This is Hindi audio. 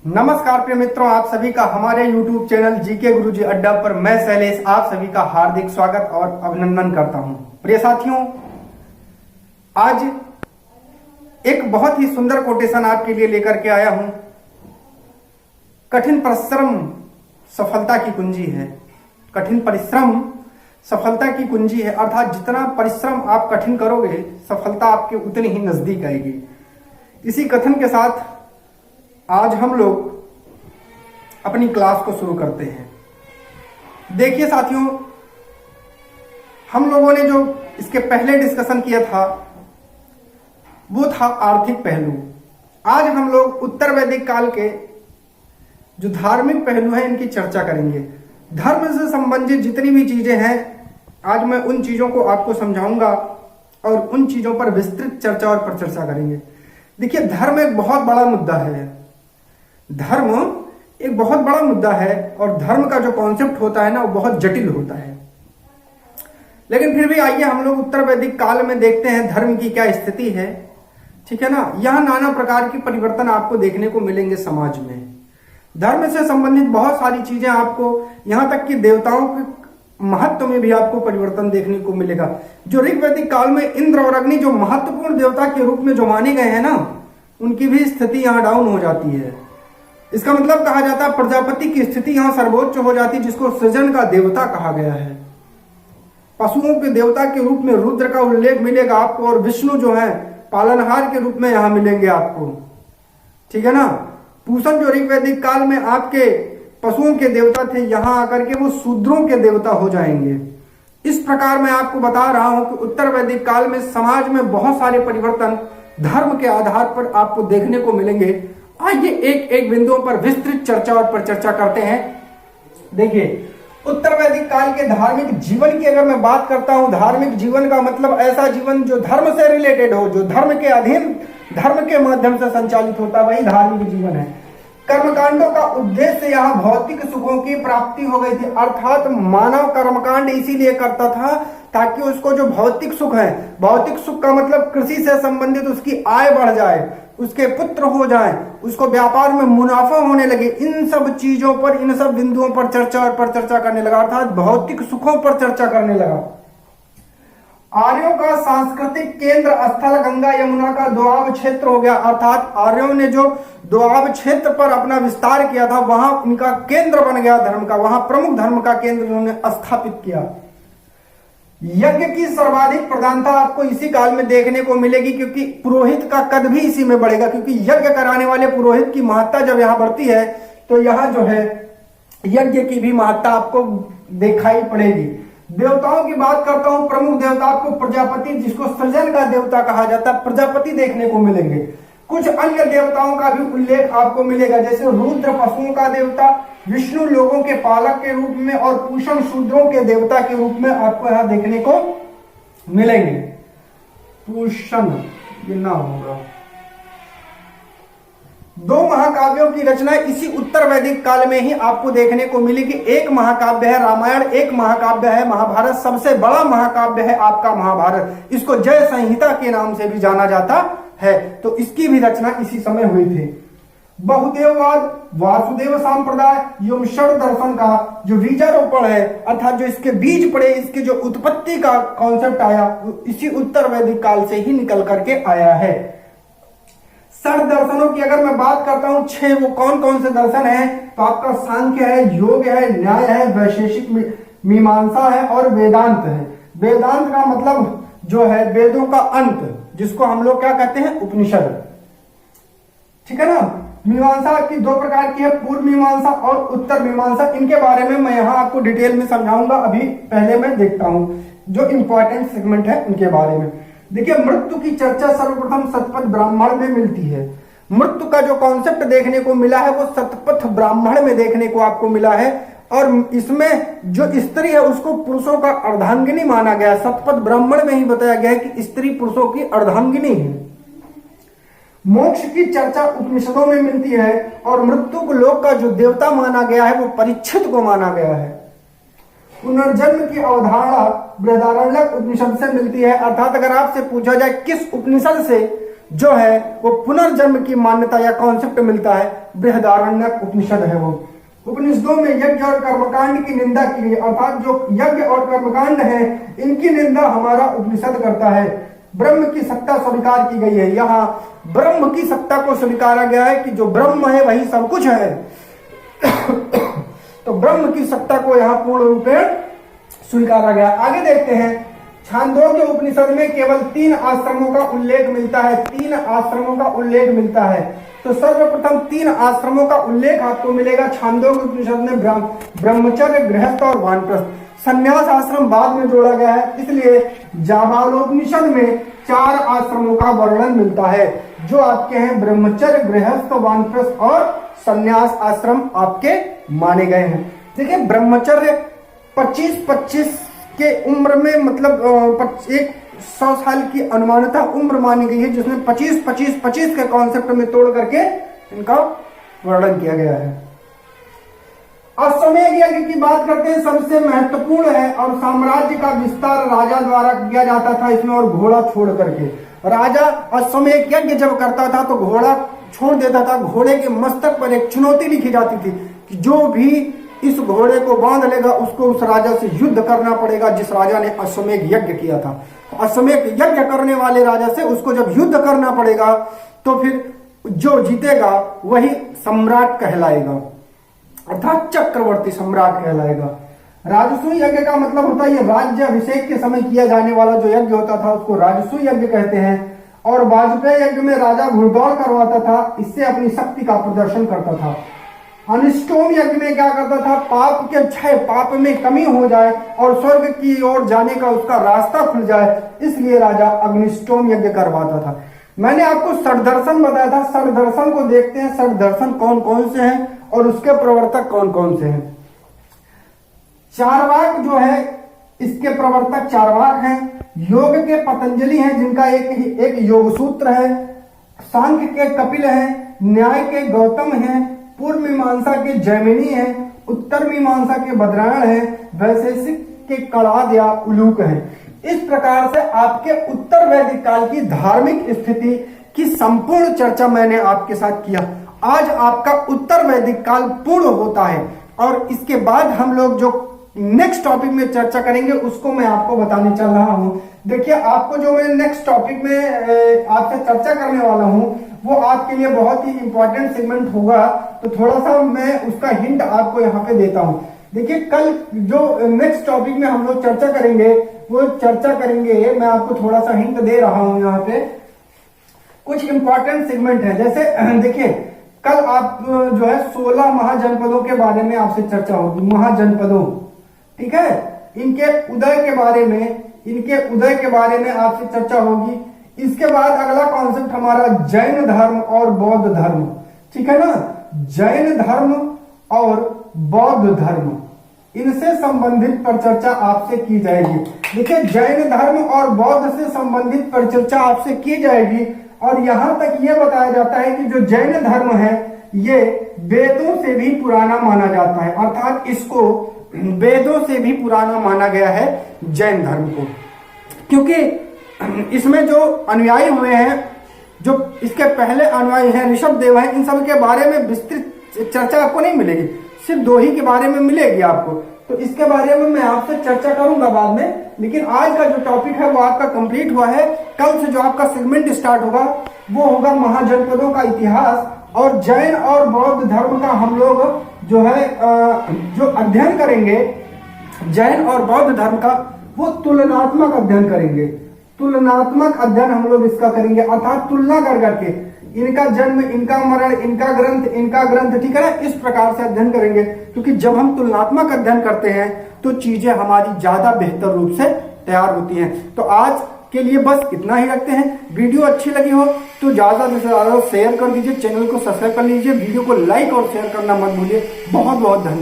नमस्कार प्रिय मित्रों, आप सभी का हमारे YouTube चैनल जीके गुरुजी अड्डा पर मैं शैलेश आप सभी का हार्दिक स्वागत और अभिनंदन करता हूं। प्रिय साथियों, आज एक बहुत ही सुंदर कोटेशन आपके लिए लेकर के आया हूं। कठिन परिश्रम सफलता की कुंजी है। कठिन परिश्रम सफलता की कुंजी है, अर्थात जितना परिश्रम आप कठिन करोगे सफलता आपके उतनी ही नजदीक आएगी। इसी कथन के साथ आज हम लोग अपनी क्लास को शुरू करते हैं। देखिए साथियों, हम लोगों ने जो इसके पहले डिस्कशन किया था वो था आर्थिक पहलू। आज हम लोग उत्तर वैदिक काल के जो धार्मिक पहलू हैं इनकी चर्चा करेंगे। धर्म से संबंधित जितनी भी चीजें हैं आज मैं उन चीजों को आपको समझाऊंगा और उन चीजों पर विस्तृत चर्चा और परिचर्चा करेंगे। देखिए, धर्म एक बहुत बड़ा मुद्दा है। धर्म एक बहुत बड़ा मुद्दा है और धर्म का जो कॉन्सेप्ट होता है ना वो बहुत जटिल होता है। लेकिन फिर भी आइए हम लोग उत्तर वैदिक काल में देखते हैं धर्म की क्या स्थिति है। ठीक है ना। यहाँ नाना प्रकार की परिवर्तन आपको देखने को मिलेंगे समाज में। धर्म से संबंधित बहुत सारी चीजें आपको, यहाँ तक कि देवताओं के महत्व में भी आपको परिवर्तन देखने को मिलेगा। जो ऋग्वैदिक काल में इंद्र और अग्नि जो महत्वपूर्ण देवता के रूप में जो माने गए हैं ना, उनकी भी स्थिति यहाँ डाउन हो जाती है। इसका मतलब कहा जाता है प्रजापति की स्थिति यहाँ सर्वोच्च हो जाती है, जिसको सृजन का देवता कहा गया है। पशुओं के देवता के रूप में रुद्र का उल्लेख मिलेगा आपको, और विष्णु जो है पालनहार के रूप में यहाँ मिलेंगे आपको। ठीक है ना। पूषण जो ऋग्वैदिक काल में आपके पशुओं के देवता थे, यहाँ आकर के वो शूद्रों के देवता हो जाएंगे। इस प्रकार मैं आपको बता रहा हूं कि उत्तर वैदिक काल में समाज में बहुत सारे परिवर्तन धर्म के आधार पर आपको देखने को मिलेंगे। आइए एक एक बिंदुओं पर विस्तृत चर्चा और परिचर्चा करते हैं। देखिए, उत्तर वैदिक काल के धार्मिक जीवन की अगर मैं बात करता हूं, धार्मिक जीवन का मतलब ऐसा जीवन जो धर्म से रिलेटेड हो, जो धर्म के अधीन, धर्म के माध्यम से संचालित होता है, वही धार्मिक जीवन है। कर्मकांडों का उद्देश्य यहाँ भौतिक सुखों की प्राप्ति हो गई थी, अर्थात मानव कर्मकांड इसीलिए करता था ताकि उसको जो भौतिक सुख है, भौतिक सुख का मतलब कृषि से संबंधित उसकी आय बढ़ जाए, उसके पुत्र हो जाए, उसको व्यापार में मुनाफा होने लगे। इन सब चीजों पर, इन सब बिंदुओं पर चर्चा और परिचर्चा करने लगा, अर्थात भौतिक सुखों पर चर्चा करने लगा। आर्यों का सांस्कृतिक केंद्र स्थल गंगा यमुना का दोआब क्षेत्र हो गया, अर्थात आर्यों ने जो दोआब क्षेत्र पर अपना विस्तार किया था वहां उनका केंद्र बन गया धर्म का, वहां प्रमुख धर्म का केंद्र उन्होंने स्थापित किया। यज्ञ की सर्वाधिक प्रधानता आपको इसी काल में देखने को मिलेगी, क्योंकि पुरोहित का कद भी इसी में बढ़ेगा, क्योंकि यज्ञ कराने वाले पुरोहित की महत्ता जब यहाँ बढ़ती है तो यहाँ जो है यज्ञ की भी महत्ता आपको दिखाई पड़ेगी। देवताओं की बात करता हूं, प्रमुख देवता आपको प्रजापति, जिसको सृजन का देवता कहा जाता है, प्रजापति देखने को मिलेंगे। कुछ अन्य देवताओं का भी उल्लेख आपको मिलेगा, जैसे रुद्र पशुओं का देवता, विष्णु लोगों के पालक के रूप में, और पूषण शूद्रों के देवता के रूप में आपको यहां देखने को मिलेंगे। पूषण ये ना होगा। दो महाकाव्यों की रचना इसी उत्तर वैदिक काल में ही आपको देखने को मिलेगी। एक महाकाव्य है रामायण, एक महाकाव्य है महाभारत। सबसे बड़ा महाकाव्य है आपका महाभारत, इसको जय संहिता के नाम से भी जाना जाता है, तो इसकी भी रचना इसी समय हुई थी। बहुदेववाद, वासुदेव संप्रदाय एवं षड दर्शन का जो बीजारोपण है, अर्थात जो इसके बीज पड़े, इसकी जो उत्पत्ति का कॉन्सेप्ट आया, इसी उत्तर वैदिक काल से ही निकल करके आया है। षड दर्शनों की अगर मैं बात करता हूं, 6 वो कौन कौन से दर्शन है, तो आपका सांख्य है, योग है, न्याय है, वैशेषिक मीमांसा है और वेदांत है। वेदांत का मतलब जो है वेदों का अंत, जिसको हम लोग क्या कहते हैं, उपनिषद। ठीक है ना। मीमांसा आपकी दो प्रकार की है, पूर्व मीमांसा और उत्तर मीमांसा। इनके बारे में मैं यहाँ आपको डिटेल में समझाऊंगा। अभी पहले मैं देखता हूं जो इंपॉर्टेंट सेगमेंट है उनके बारे में। देखिए, मृत्यु की चर्चा सर्वप्रथम शतपथ ब्राह्मण में मिलती है। मृत्यु का जो कॉन्सेप्ट देखने को मिला है वो शतपथ ब्राह्मण में देखने को आपको मिला है, और इसमें जो स्त्री है उसको पुरुषों का अर्धांगिनी माना गया। शतपथ ब्राह्मण में ही बताया गया है कि स्त्री पुरुषों की अर्धांगिनी है। मोक्ष की चर्चा उपनिषदों में मिलती है, और मृत्यु को लोक का जो देवता माना गया है वो परीक्षित को माना गया है। पुनर्जन्म की अवधारणा बृहदारण्यक उपनिषद से मिलती है, अर्थात अगर आपसे पूछा जाए किस उपनिषद से जो है वो पुनर्जन्म की मान्यता या कॉन्सेप्ट मिलता है, बृहदारण्यक उपनिषद है वो। उपनिषदों में यज्ञ और कर्मकांड की निंदा की गई, अर्थात जो यज्ञ और कर्मकांड है इनकी निंदा हमारा उपनिषद करता है। ब्रह्म की सत्ता स्वीकार की गई है, यहाँ ब्रह्म की सत्ता को स्वीकारा गया है कि जो ब्रह्म है वही सब कुछ है। तो ब्रह्म की सत्ता को यहाँ पूर्ण रूपेण स्वीकारा गया। आगे देखते हैं, छांदोग्य उपनिषद में केवल 3 आश्रमों का उल्लेख मिलता है, 3 आश्रमों का उल्लेख मिलता है। तो सर्वप्रथम 3 आश्रमों का उल्लेख आपको मिलेगा छांदोग्य उपनिषद में, ब्रह्मचर्य, गृहस्थ और वानप्रस्थ। संन्यास आश्रम बाद में जोड़ा गया है, इसलिए जाबालोपनिषद में 4 आश्रमों का वर्णन मिलता है, जो आपके हैं ब्रह्मचर्य, गृहस्थ, वानप्रस्थ और संन्यास आश्रम आपके माने गए हैं। देखिए ब्रह्मचर्य 25-25 के उम्र में, मतलब 100 साल की अनुमानतः उम्र मानी गई है, जिसमें 25-25-25 के कॉन्सेप्ट में तोड़ करके इनका वर्णन किया गया है। अश्वमेध यज्ञ की बात करते हैं, सबसे महत्वपूर्ण है और साम्राज्य का विस्तार राजा द्वारा किया जाता था इसमें, और घोड़ा छोड़ करके। राजा अश्वमेध यज्ञ जब करता था तो घोड़ा छोड़ देता था, घोड़े के मस्तक पर एक चुनौती लिखी जाती थी कि जो भी इस घोड़े को बांध लेगा उसको उस राजा से युद्ध करना पड़ेगा जिस राजा ने अश्वमेध यज्ञ किया था। तो अश्वमेध यज्ञ करने वाले राजा से उसको जब युद्ध करना पड़ेगा तो फिर जो जीतेगा वही सम्राट कहलाएगा, अर्थात चक्रवर्ती सम्राट कहलाएगा। राजसूय यज्ञ का मतलब होता है ये राज्य अभिषेक के समय किया जाने वाला जो यज्ञ होता था उसको राजसूय यज्ञ कहते हैं। और वाजपेयी यज्ञ में राजा घुड़दौड़ करवाता था, इससे अपनी शक्ति का प्रदर्शन करता था। अनिष्टोम यज्ञ में क्या करता था, पाप के क्षय, पाप में कमी हो जाए और स्वर्ग की ओर जाने का उसका रास्ता खुल जाए, इसलिए राजा अग्निष्टोम यज्ञ करवाता था। मैंने आपको षड्दर्शन बताया था, षड्दर्शन को देखते हैं, षड्दर्शन कौन कौन से हैं और उसके प्रवर्तक कौन कौन से हैं। चारवाक जो है इसके प्रवर्तक चारवाक हैं, योग के पतंजलि हैं जिनका एक योग सूत्र है, सांख्य के कपिल हैं, न्याय के गौतम हैं, पूर्व मीमांसा के जैमिनी हैं, उत्तर मीमांसा के बद्रायण हैं, वैशेषिक के कड़ाद या उलूक हैं। इस प्रकार से आपके उत्तर वैदिक काल की धार्मिक स्थिति की संपूर्ण चर्चा मैंने आपके साथ किया। आज आपका उत्तर वैदिक काल पूर्ण होता है और इसके बाद हम लोग जो नेक्स्ट टॉपिक में चर्चा करेंगे उसको मैं आपको बताने चल रहा हूं। देखिए आपको जो मैं नेक्स्ट टॉपिक में आपसे चर्चा करने वाला हूं वो आपके लिए बहुत ही इंपॉर्टेंट सेगमेंट होगा, तो थोड़ा सा मैं उसका हिंट आपको यहाँ पे देता हूँ। देखिए कल जो नेक्स्ट टॉपिक में हम लोग चर्चा करेंगे वो चर्चा करेंगे, मैं आपको थोड़ा सा हिंट दे रहा हूँ यहाँ पे, कुछ इंपॉर्टेंट सेगमेंट है। जैसे देखिए कल आप जो है 16 महाजनपदों के बारे में आपसे चर्चा होगी, महाजनपदों, ठीक है, इनके उदय के बारे में आपसे चर्चा होगी। इसके बाद अगला कॉन्सेप्ट हमारा जैन धर्म और बौद्ध धर्म, ठीक है ना, जैन धर्म और बौद्ध धर्म, इनसे संबंधित परिचर्चा आपसे की जाएगी। देखिए जैन धर्म और बौद्ध से संबंधित परिचर्चा आपसे की जाएगी और यहां तक यह बताया जाता है कि जो जैन धर्म है ये वेदों से भी पुराना माना जाता है, अर्थात इसको वेदों से भी पुराना माना गया है जैन धर्म को, क्योंकि इसमें जो अनुयायी हुए हैं, जो इसके पहले अनुयायी हैं, ऋषभ देव हैं, इन सब के बारे में विस्तृत चर्चा आपको नहीं मिलेगी, सिर्फ 2 ही के बारे में मिलेगी आपको। तो इसके बारे में मैं आपसे चर्चा करूंगा बाद में, लेकिन आज का जो टॉपिक है वो आपका कंप्लीट हुआ है। कल से जो आपका सेगमेंट स्टार्ट होगा वो होगा महाजनपदों का इतिहास, और जैन और बौद्ध धर्म का हम लोग जो है जो अध्ययन करेंगे जैन और बौद्ध धर्म का, वो तुलनात्मक अध्ययन करेंगे। तुलनात्मक अध्ययन हम लोग इसका करेंगे, अर्थात तुलना कर करके इनका जन्म, इनका मरण, इनका ग्रंथ, ठीक है ना, इस प्रकार से अध्ययन करेंगे। क्योंकि जब हम तुलनात्मक अध्ययन करते हैं तो चीजें हमारी ज्यादा बेहतर रूप से तैयार होती हैं। तो आज के लिए बस इतना ही रखते हैं। वीडियो अच्छी लगी हो तो ज्यादा से ज्यादा शेयर कर दीजिए, चैनल को सब्सक्राइब कर लीजिए, वीडियो को लाइक और शेयर करना मत भूलिए। बहुत बहुत धन्यवाद।